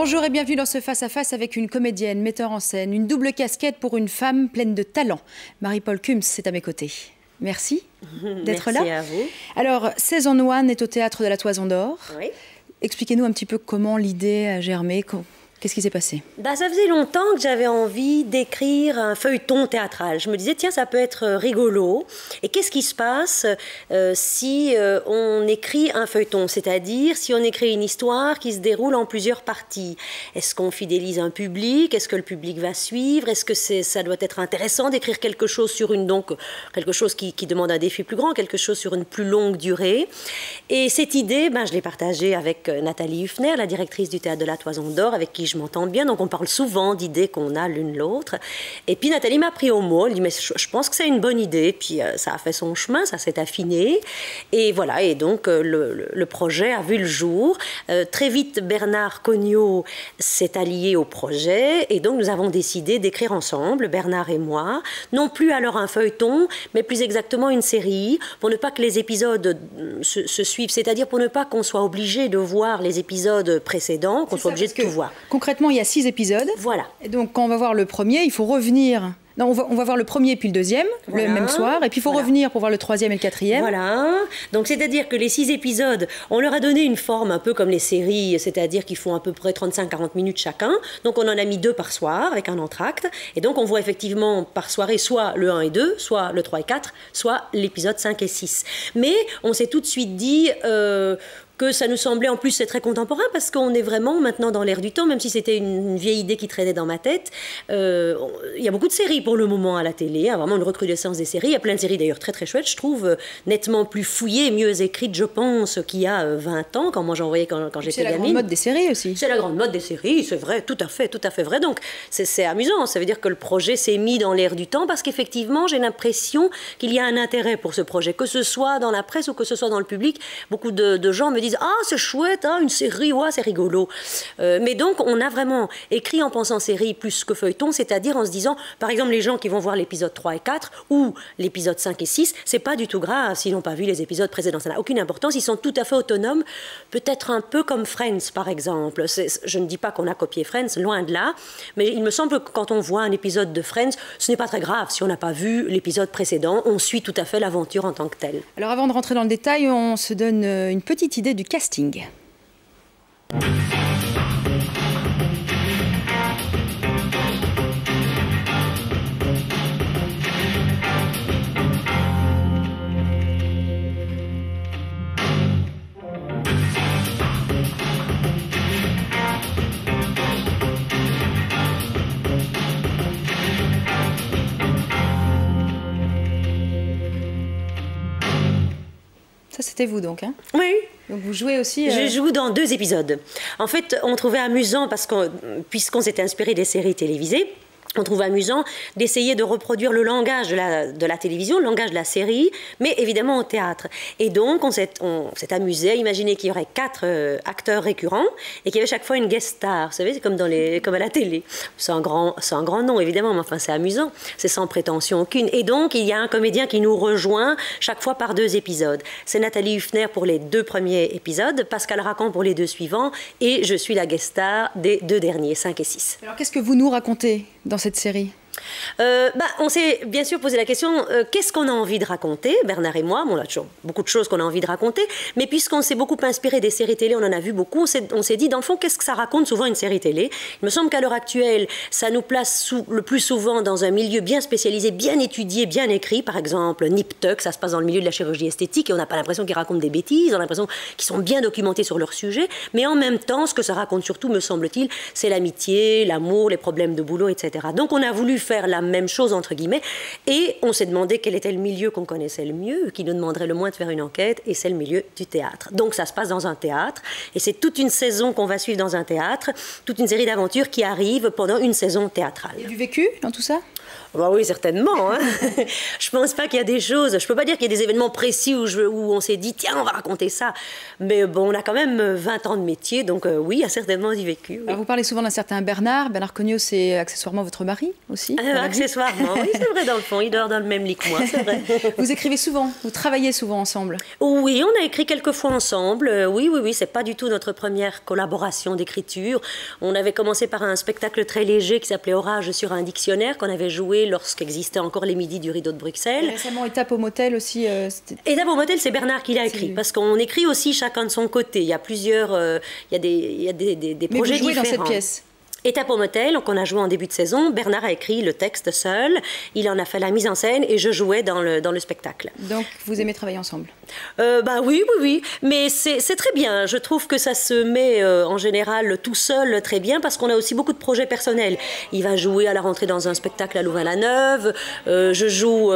Bonjour et bienvenue dans ce face-à-face avec une comédienne, metteur en scène, une double casquette pour une femme pleine de talent. Marie-Paul Kums est à mes côtés. Merci d'être là. Merci à vous. Alors, Season 1 est au Théâtre de la Toison d'Or. Oui. Expliquez-nous un petit peu comment l'idée a germé. Qu'est-ce qui s'est passé? Ça faisait longtemps que j'avais envie d'écrire un feuilleton théâtral. Je me disais, tiens, ça peut être rigolo. Et qu'est-ce qui se passe si on écrit un feuilleton? C'est-à-dire, si on écrit une histoire qui se déroule en plusieurs parties. Est-ce qu'on fidélise un public? Est-ce que le public va suivre? Est-ce que ça doit être intéressant d'écrire quelque chose sur quelque chose qui demande un défi plus grand, quelque chose sur une plus longue durée? Et cette idée, je l'ai partagée avec Nathalie Huffner, la directrice du Théâtre de la Toison d'Or, avec qui je m'entends bien, donc on parle souvent d'idées qu'on a l'une l'autre. Et puis Nathalie m'a pris au mot, elle dit mais je pense que c'est une bonne idée, puis ça a fait son chemin, ça s'est affiné, et voilà, et donc le projet a vu le jour. Très vite, Bernard Cognot s'est allié au projet, et donc nous avons décidé d'écrire ensemble, Bernard et moi, non plus alors un feuilleton, mais plus exactement une série, pour ne pas que les épisodes se suivent, c'est-à-dire pour ne pas qu'on soit obligé de voir les épisodes précédents, qu'on soit obligé de tout voir. Concrètement, il y a 6 épisodes. Voilà. Et donc, quand on va voir le premier, il faut revenir. Non, on va voir le premier puis le deuxième, voilà, le même soir. Et puis, il faut revenir pour voir le troisième et le quatrième. Voilà. Donc, c'est-à-dire que les 6 épisodes, on leur a donné une forme un peu comme les séries, c'est-à-dire qu'ils font à peu près 35-40 minutes chacun. Donc, on en a mis 2 par soir avec un entracte. Et donc, on voit effectivement par soirée soit le 1 et 2, soit le 3 et 4, soit l'épisode 5 et 6. Mais on s'est tout de suite dit... que ça nous semblait, en plus c'est très contemporain parce qu'on est vraiment maintenant dans l'air du temps, même si c'était une vieille idée qui traînait dans ma tête. Il y a beaucoup de séries pour le moment à la télé, hein, vraiment une recrudescence des séries. Il y a plein de séries d'ailleurs très très chouettes, je trouve, nettement plus fouillées, mieux écrites, je pense, qu'il y a 20 ans, quand moi j'en voyais quand j'étais gamine. C'est la grande mode des séries aussi. C'est la grande mode des séries, c'est vrai, tout à fait vrai. Donc c'est amusant, ça veut dire que le projet s'est mis dans l'air du temps parce qu'effectivement j'ai l'impression qu'il y a un intérêt pour ce projet, que ce soit dans la presse ou que ce soit dans le public. Beaucoup de gens me disent ah, c'est chouette, hein, une série, ouais, c'est rigolo. Mais donc, on a vraiment écrit en pensant série plus que feuilleton, c'est-à-dire en se disant, par exemple, les gens qui vont voir l'épisode 3 et 4 ou l'épisode 5 et 6, c'est pas du tout grave s'ils n'ont pas vu les épisodes précédents. Ça n'a aucune importance, ils sont tout à fait autonomes, peut-être un peu comme Friends, par exemple. Je ne dis pas qu'on a copié Friends, loin de là, mais il me semble que quand on voit un épisode de Friends, ce n'est pas très grave si on n'a pas vu l'épisode précédent, on suit tout à fait l'aventure en tant que telle. Alors, avant de rentrer dans le détail, on se donne une petite idée du casting. Ça, c'était vous donc, hein? Oui. Donc vous jouez aussi... Je joue dans 2 épisodes. En fait, on trouvait amusant, puisqu'on s'était inspiré des séries télévisées, on trouve amusant d'essayer de reproduire le langage de la télévision, le langage de la série, mais évidemment au théâtre. Et donc, on s'est amusé à imaginer qu'il y aurait 4 acteurs récurrents et qu'il y avait chaque fois une guest star. Vous savez, c'est comme à la télé. C'est un grand nom, évidemment, mais enfin, c'est amusant. C'est sans prétention aucune. Et donc, il y a un comédien qui nous rejoint chaque fois par 2 épisodes. C'est Nathalie Huffner pour les 2 premiers épisodes, Pascal Racan pour les 2 suivants, et je suis la guest star des 2 derniers, 5 et 6. Alors, qu'est-ce que vous nous racontez dans cette série? On s'est bien sûr posé la question, qu'est-ce qu'on a envie de raconter, Bernard et moi? Bon, on a toujours beaucoup de choses qu'on a envie de raconter, mais puisqu'on s'est beaucoup inspiré des séries télé, on en a vu beaucoup, on s'est dit, dans le fond, qu'est-ce que ça raconte souvent une série télé? Il me semble qu'à l'heure actuelle, ça nous place le plus souvent dans un milieu bien spécialisé, bien étudié, bien écrit. Par exemple, Nip Tuck, ça se passe dans le milieu de la chirurgie esthétique, et on n'a pas l'impression qu'ils racontent des bêtises, on a l'impression qu'ils sont bien documentés sur leur sujet, mais en même temps, ce que ça raconte surtout, me semble-t-il, c'est l'amitié, l'amour, les problèmes de boulot, etc. Donc on a voulu faire la même chose, entre guillemets, et on s'est demandé quel était le milieu qu'on connaissait le mieux, qui nous demanderait le moins de faire une enquête, et c'est le milieu du théâtre. Donc ça se passe dans un théâtre, et c'est toute une saison qu'on va suivre dans un théâtre, toute une série d'aventures qui arrivent pendant une saison théâtrale. Il y a du vécu dans tout ça? Bah oui, certainement. Hein. Je pense pas qu'il y a des choses... Je peux pas dire qu'il y a des événements précis où on s'est dit, tiens, on va raconter ça. Mais bon, on a quand même 20 ans de métier, donc oui, il y a certainement du vécu. Oui. Alors vous parlez souvent d'un certain Bernard. Bernard Cognot, c'est accessoirement votre mari aussi? aussi. Accessoirement, oui, c'est vrai, dans le fond, il dort dans le même lit que moi, c'est vrai. Vous écrivez souvent, vous travaillez souvent ensemble? Oui, on a écrit quelques fois ensemble. Oui, c'est pas du tout notre première collaboration d'écriture. On avait commencé par un spectacle très léger qui s'appelait Orage sur un dictionnaire, qu'on avait joué lorsqu'existaient encore les midis du Rideau de Bruxelles. Et récemment, Étape au motel aussi. Étape au motel, c'est Bernard qui l'a écrit, parce qu'on écrit aussi chacun de son côté. Il y a plusieurs, il y a des projets différents. Mais vous jouez dans cette pièce? Étape au motel, qu'on a joué en début de saison. Bernard a écrit le texte seul, il en a fait la mise en scène et je jouais dans le spectacle. Donc vous aimez travailler ensemble? Oui, mais c'est très bien. Je trouve que ça se met en général tout seul très bien parce qu'on a aussi beaucoup de projets personnels. Il va jouer à la rentrée dans un spectacle à Louvain-la-Neuve, je joue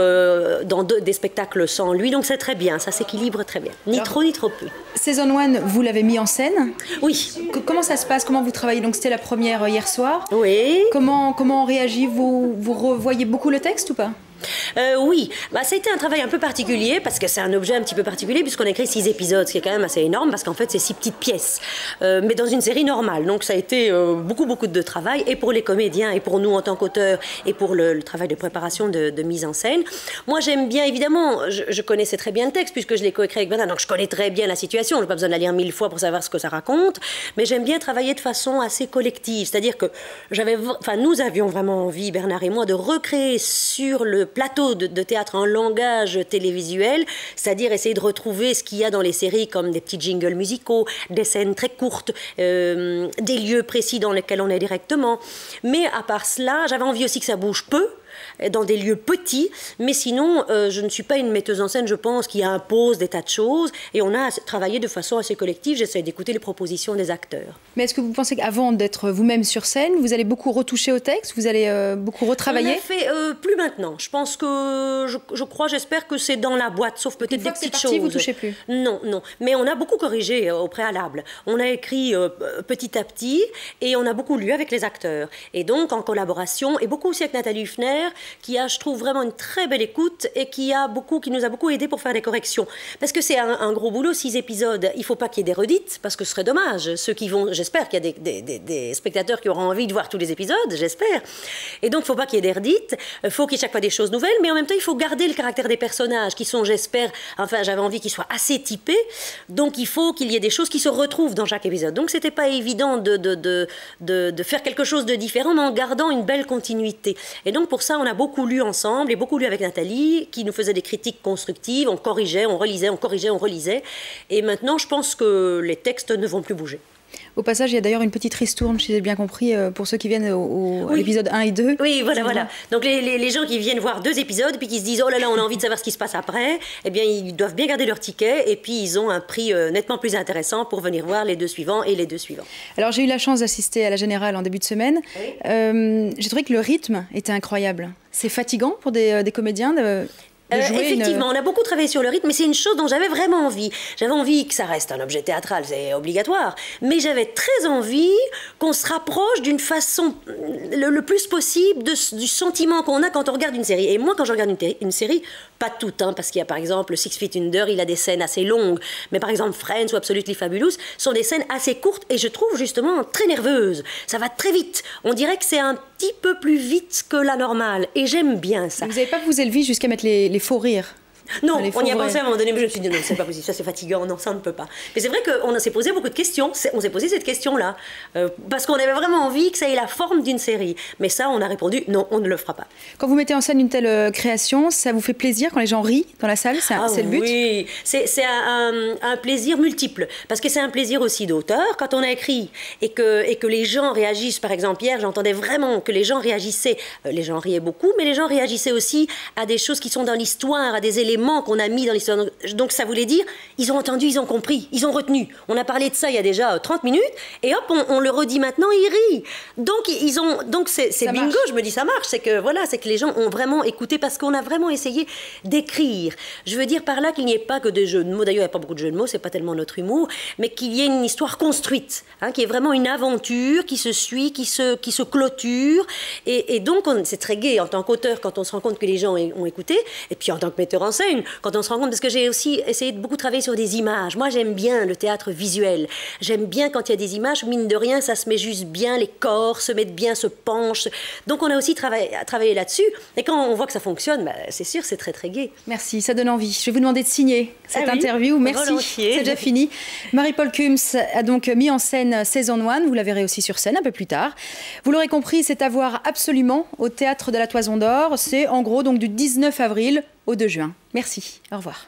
dans des spectacles sans lui, donc c'est très bien, ça s'équilibre très bien. Ni trop ni trop peu. Saison 1, vous l'avez mis en scène? Oui. Comment ça se passe? Comment vous travaillez? Donc c'était la première hier soir. Oui. Comment on réagit? Vous revoyez beaucoup le texte ou pas? Oui, ça a été un travail un peu particulier parce que c'est un objet un petit peu particulier puisqu'on a écrit 6 épisodes, ce qui est quand même assez énorme parce qu'en fait c'est 6 petites pièces, mais dans une série normale. Donc ça a été beaucoup de travail et pour les comédiens et pour nous en tant qu'auteurs et pour le travail de préparation de mise en scène. Moi j'aime bien, évidemment, je connaissais très bien le texte puisque je l'ai coécrit avec Bernard, donc je connais très bien la situation, je n'ai pas besoin de la lire 1000 fois pour savoir ce que ça raconte, mais j'aime bien travailler de façon assez collective, c'est-à-dire que nous avions vraiment envie, Bernard et moi, de recréer sur le plateau de théâtre en langage télévisuel, c'est-à-dire essayer de retrouver ce qu'il y a dans les séries comme des petits jingles musicaux, des scènes très courtes, des lieux précis dans lesquels on est directement. Mais à part cela, j'avais envie aussi que ça bouge peu, dans des lieux petits, mais sinon, je ne suis pas une metteuse en scène, je pense, qui impose des tas de choses, et on a travaillé de façon assez collective, j'essaie d'écouter les propositions des acteurs. Mais est-ce que vous pensez qu'avant d'être vous-même sur scène, vous allez beaucoup retoucher au texte, vous allez beaucoup retravailler? On a fait plus maintenant, je pense que, j'espère que c'est dans la boîte, sauf peut-être des petites choses. Vous touchez plus? Non, mais on a beaucoup corrigé au préalable, on a écrit petit à petit, et on a beaucoup lu avec les acteurs, et donc en collaboration, et beaucoup aussi avec Nathalie Huffner, qui a, je trouve, vraiment une très belle écoute et qui nous a beaucoup aidé pour faire des corrections. Parce que c'est un gros boulot, 6 épisodes. Il ne faut pas qu'il y ait des redites, parce que ce serait dommage. J'espère qu'il y a des spectateurs qui auront envie de voir tous les épisodes, j'espère. Et donc, il ne faut pas qu'il y ait des redites. Il faut qu'il y ait chaque fois des choses nouvelles, mais en même temps, il faut garder le caractère des personnages qui sont, j'espère, j'avais envie qu'ils soient assez typés. Donc, il faut qu'il y ait des choses qui se retrouvent dans chaque épisode. Donc, ce n'était pas évident de faire quelque chose de différent, mais en gardant une belle continuité. Et donc, pour ça, on a beaucoup lu ensemble et beaucoup lu avec Nathalie, qui nous faisait des critiques constructives, on corrigeait, on relisait, on corrigeait, on relisait. Et maintenant, je pense que les textes ne vont plus bouger. Au passage, il y a d'ailleurs une petite ristourne, si j'ai bien compris, pour ceux qui viennent à l'épisode 1 et 2. Oui, voilà. Donc les gens qui viennent voir 2 épisodes, puis qui se disent « Oh là là, on a envie de savoir ce qui se passe après », eh bien, ils doivent bien garder leur ticket, et puis ils ont un prix nettement plus intéressant pour venir voir les 2 suivants et les 2 suivants. Alors, j'ai eu la chance d'assister à la Générale en début de semaine. Oui. J'ai trouvé que le rythme était incroyable. C'est fatigant pour des comédiens de effectivement, on a beaucoup travaillé sur le rythme, mais c'est une chose dont j'avais vraiment envie. J'avais envie que ça reste un objet théâtral, c'est obligatoire, mais j'avais très envie qu'on se rapproche d'une façon le plus possible du sentiment qu'on a quand on regarde une série. Et moi, quand je regarde une série, pas toute, parce qu'il y a par exemple Six Feet Under, il a des scènes assez longues, mais par exemple Friends ou Absolutely Fabulous sont des scènes assez courtes et je trouve justement très nerveuses. Ça va très vite. On dirait que c'est un petit peu plus vite que la normale et j'aime bien ça. Vous n'avez pas vous élevé jusqu'à mettre les faux rires? Non, on y a pensé à un moment donné, mais je me suis dit non, c'est pas possible, ça c'est fatigant, non, ça on ne peut pas. Mais c'est vrai qu'on s'est posé beaucoup de questions, on s'est posé cette question-là, parce qu'on avait vraiment envie que ça ait la forme d'une série. Mais ça, on a répondu non, on ne le fera pas. Quand vous mettez en scène une telle création, ça vous fait plaisir quand les gens rient dans la salle? C'est le but? Oui, c'est un plaisir multiple, parce que c'est un plaisir aussi d'auteur. Quand on a écrit et que les gens réagissent, par exemple hier, j'entendais vraiment que les gens réagissaient, les gens riaient beaucoup, mais les gens réagissaient aussi à des choses qui sont dans l'histoire, à des éléments qu'on a mis dans l'histoire. Donc ça voulait dire, ils ont entendu, ils ont compris, ils ont retenu. On a parlé de ça il y a déjà 30 minutes, et hop, on le redit maintenant, ils rient. Donc c'est bingo, marche. Je me dis ça marche, c'est que les gens ont vraiment écouté, parce qu'on a vraiment essayé d'écrire. Je veux dire par là qu'il n'y ait pas que des jeux de mots, d'ailleurs il n'y a pas beaucoup de jeux de mots, c'est pas tellement notre humour, mais qu'il y ait une histoire construite, qui est vraiment une aventure qui se suit, qui se clôture, et donc c'est très gai en tant qu'auteur quand on se rend compte que les gens ont écouté, et puis en tant que metteur en scène, scène, quand on se rend compte, parce que j'ai aussi essayé de beaucoup travailler sur des images. Moi, j'aime bien le théâtre visuel. J'aime bien quand il y a des images, mine de rien, ça se met juste bien, les corps se mettent bien, se penchent. Donc, on a aussi travaillé là-dessus. Et quand on voit que ça fonctionne, c'est sûr, c'est très, très gai. Merci, ça donne envie. Je vais vous demander de signer cette interview. Merci, c'est déjà fini. Marie-Paule Cums a donc mis en scène Saison 1. Vous la verrez aussi sur scène un peu plus tard. Vous l'aurez compris, c'est à voir absolument au Théâtre de la Toison d'Or. C'est en gros donc du 19 avril au 2 juin. Merci, au revoir.